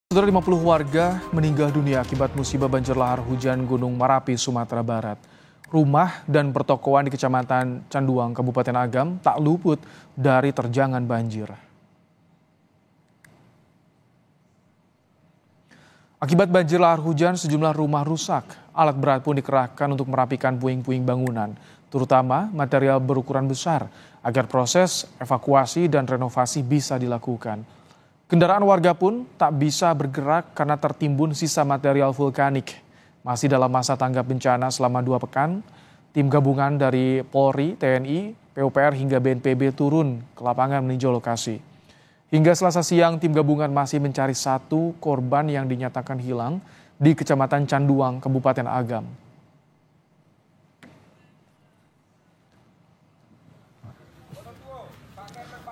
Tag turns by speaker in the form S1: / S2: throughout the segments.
S1: Saudara, 50 warga meninggal dunia akibat musibah banjir lahar hujan Gunung Merapi, Sumatera Barat. Rumah dan pertokoan di Kecamatan Canduang, Kabupaten Agam tak luput dari terjangan banjir. Akibat banjir lahar hujan, sejumlah rumah rusak. Alat berat pun dikerahkan untuk merapikan puing-puing bangunan, terutama material berukuran besar, agar proses evakuasi dan renovasi bisa dilakukan. Kendaraan warga pun tak bisa bergerak karena tertimbun sisa material vulkanik. Masih dalam masa tanggap bencana selama 2 pekan, tim gabungan dari Polri, TNI, PUPR hingga BNPB turun ke lapangan meninjau lokasi. Hingga Selasa siang, tim gabungan masih mencari 1 korban yang dinyatakan hilang di Kecamatan Canduang, Kabupaten Agam.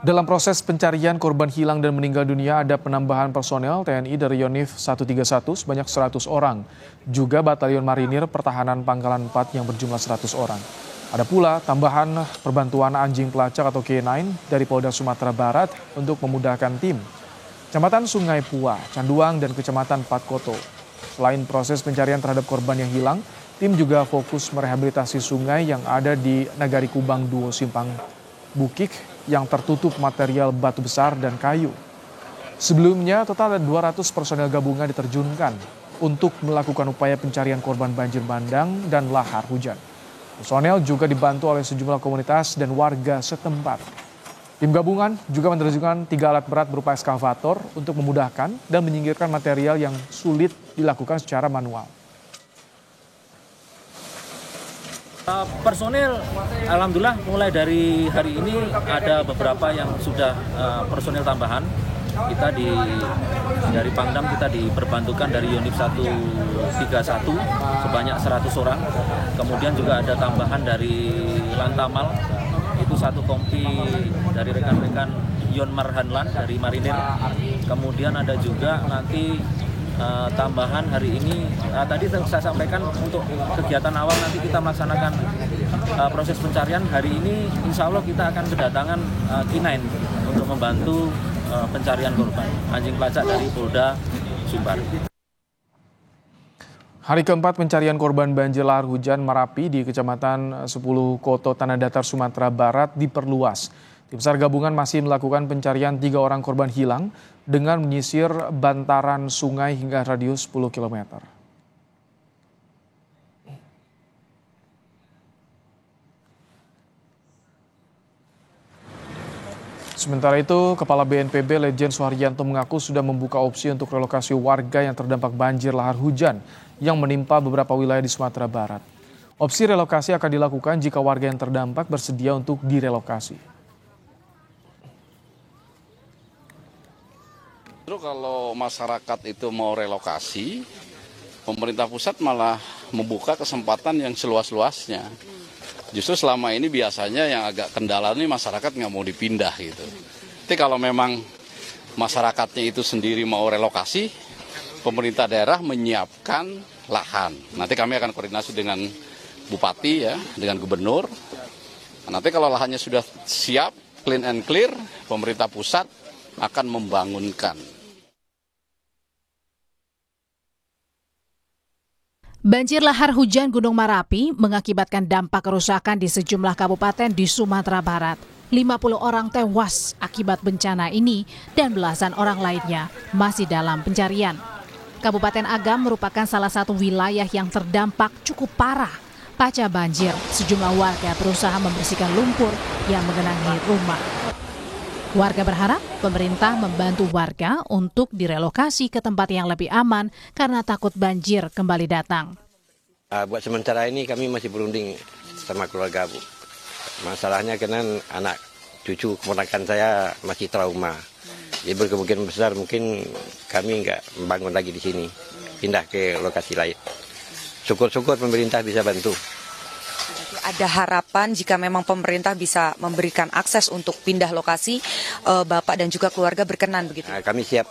S1: Dalam proses pencarian korban hilang dan meninggal dunia, ada penambahan personel TNI dari Yonif 131 sebanyak 100 orang. Juga Batalion Marinir Pertahanan Pangkalan 4 yang berjumlah 100 orang. Ada pula tambahan perbantuan anjing pelacak atau K9 dari Polda Sumatera Barat untuk memudahkan tim. Kecamatan Sungai Pua, Canduang, dan Kecamatan Patkoto. Selain proses pencarian terhadap korban yang hilang, tim juga fokus merehabilitasi sungai yang ada di Nagari Kubang Duo Simpang Bukik yang tertutup material batu besar dan kayu. Sebelumnya, total ada 200 personel gabungan diterjunkan untuk melakukan upaya pencarian korban banjir bandang dan lahar hujan. Personel juga dibantu oleh sejumlah komunitas dan warga setempat. Tim gabungan juga menerjunkan 3 alat berat berupa eskavator untuk memudahkan dan menyingkirkan material yang sulit dilakukan secara manual.
S2: Personil, alhamdulillah mulai dari hari ini ada beberapa yang sudah personil tambahan. Kita dari Pangdam kita diperbantukan dari Yonif 131 sebanyak 100 orang. Kemudian juga ada tambahan dari Lantamal, itu 1 kompi dari rekan-rekan Yon Marhanlan dari Marinir. Kemudian ada juga nanti tambahan hari ini, tadi saya sampaikan untuk kegiatan awal nanti kita melaksanakan proses pencarian. Hari ini insya Allah kita akan kedatangan K9 untuk membantu pencarian korban anjing pelacak dari Polda Sumbar.
S1: Hari keempat pencarian korban banjir lahar hujan Merapi di Kecamatan 10 Koto Tanah Datar Sumatera Barat diperluas. Tim SAR gabungan masih melakukan pencarian 3 orang korban hilang dengan menyisir bantaran sungai hingga radius 10 km. Sementara itu, Kepala BNPB Lejen Suharyanto mengaku sudah membuka opsi untuk relokasi warga yang terdampak banjir lahar hujan yang menimpa beberapa wilayah di Sumatera Barat. Opsi relokasi akan dilakukan jika warga yang terdampak bersedia untuk direlokasi.
S3: Kalau masyarakat itu mau relokasi, pemerintah pusat malah membuka kesempatan yang seluas-luasnya. Justru selama ini biasanya yang agak kendala ini masyarakat nggak mau dipindah gitu. Tapi kalau memang masyarakatnya itu sendiri mau relokasi, pemerintah daerah menyiapkan lahan. Nanti kami akan koordinasi dengan bupati ya, dengan gubernur. Nanti kalau lahannya sudah siap, clean and clear, pemerintah pusat akan membangunkan.
S4: Banjir lahar hujan Gunung Merapi mengakibatkan dampak kerusakan di sejumlah kabupaten di Sumatera Barat. 50 orang tewas akibat bencana ini dan belasan orang lainnya masih dalam pencarian. Kabupaten Agam merupakan salah satu wilayah yang terdampak cukup parah pasca banjir. Sejumlah warga berusaha membersihkan lumpur yang menggenangi rumah. Warga berharap pemerintah membantu warga untuk direlokasi ke tempat yang lebih aman karena takut banjir kembali datang.
S5: Buat sementara ini kami masih berunding sama keluarga, Bu. Masalahnya karena anak cucu keponakan saya masih trauma. Jadi berkemungkinan besar mungkin kami nggak membangun lagi di sini, pindah ke lokasi lain. Syukur-syukur pemerintah bisa bantu.
S6: Ada harapan jika memang pemerintah bisa memberikan akses untuk pindah lokasi, Bapak dan juga keluarga berkenan begitu?
S5: Kami siap.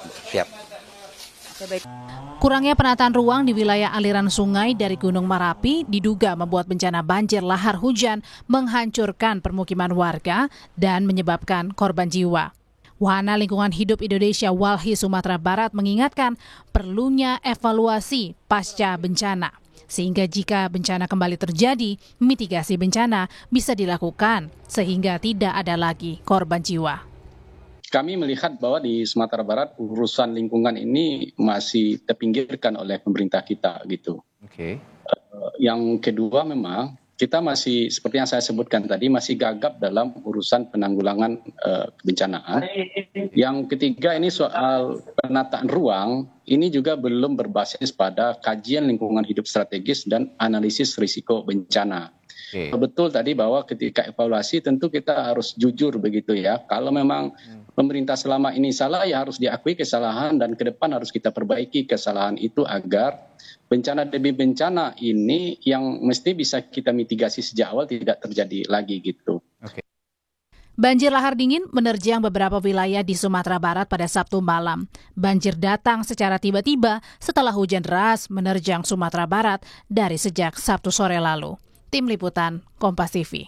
S4: Kurangnya penataan ruang di wilayah aliran sungai dari Gunung Merapi diduga membuat bencana banjir lahar hujan menghancurkan permukiman warga dan menyebabkan korban jiwa. Wahana Lingkungan Hidup Indonesia Walhi Sumatera Barat mengingatkan perlunya evaluasi pasca bencana. Sehingga jika bencana kembali terjadi, mitigasi bencana bisa dilakukan sehingga tidak ada lagi korban jiwa.
S7: Kami melihat bahwa di Sumatera Barat urusan lingkungan ini masih terpinggirkan oleh pemerintah kita gitu. Yang kedua memang kita masih seperti yang saya sebutkan tadi masih gagap dalam urusan penanggulangan kebencanaan. Yang ketiga ini soal penataan ruang ini juga belum berbasis pada kajian lingkungan hidup strategis dan analisis risiko bencana. Betul tadi bahwa ketika evaluasi tentu kita harus jujur begitu ya. Kalau memang pemerintah selama ini salah ya harus diakui kesalahan dan ke depan harus kita perbaiki kesalahan itu agar bencana demi bencana ini yang mesti bisa kita mitigasi sejak awal tidak terjadi lagi gitu.
S4: Banjir lahar dingin menerjang beberapa wilayah di Sumatera Barat pada Sabtu malam. Banjir datang secara tiba-tiba setelah hujan deras menerjang Sumatera Barat dari sejak Sabtu sore lalu. Tim Liputan, Kompas TV.